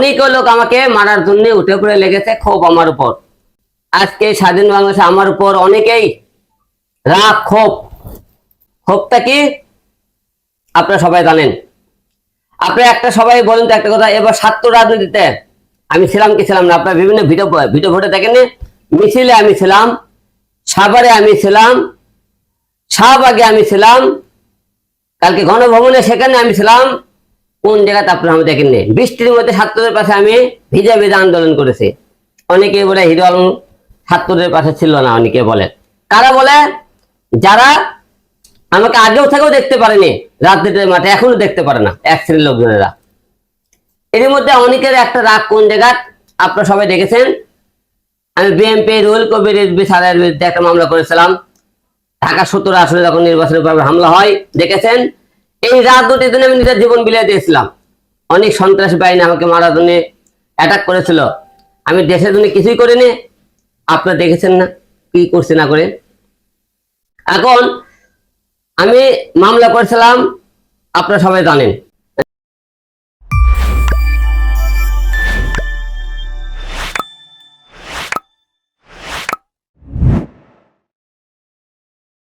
অনেক লোক আমাকে মারার জন্য উঠে পড়ে লেগেছে ক্ষোভ আমার উপর। আজকে স্বাধীন বাংলাদেশে আমার উপর অনেকেই রাগ ক্ষোভটা কি আপনারা সবাই জানেন। আপনারা একটা সবাই বলেন তো একটা কথা, এবার ছাত্র রাজনীতিতে আমি ছিলাম কি ছিলাম না? আপনারা বিভিন্ন ভিডিও ভোটে দেখেন, মিছিলে আমি ছিলাম, সাভারে আমি ছিলাম, শাহবাগে আমি ছিলাম, কালকে গণভবনে সেখানে আমি ছিলাম। কোন জায়গাতে আপনারা আমি দেখেননি? বৃষ্টির মধ্যে ছাত্রদের পাশে আমি ভিজা ভিজা আন্দোলন করেছি। অনেকে বলে হিরো আলম ছাত্রদের পাশে ছিল না, অনেকে বলে। কারা বলে? যারা আমাকে আগেও থেকেও দেখতে পারেনি রাজনীতির মাঠে, এখনো দেখতে পারে না, এক শ্রেণীর লোকজনেরা। এর মধ্যে অনেকের একটা রাগ কোন জায়গা আপনারা সবাই দেখেছেন। আমি বিএনপি রুহুল কবির রিজভী স্যারের বিরুদ্ধে একটা মামলা করেছিলাম ঢাকা 17 আসনে যখন নির্বাচনের পর হামলা হয়, দেখেছেন। এই রাজনীতির জন্য আমি নিজের জীবন বিলিয়ে দিয়েছিলাম। অনেক সন্ত্রাসী বাহিনী আমাকে মারার জন্য অ্যাটাক করেছিল, আমি দেশের জন্য কিছুই করিনি। আপনারা দেখেছেন না কি করছি না করে। এখন আমি মামলা করেছিলাম, আপনারা সবাই জানেন।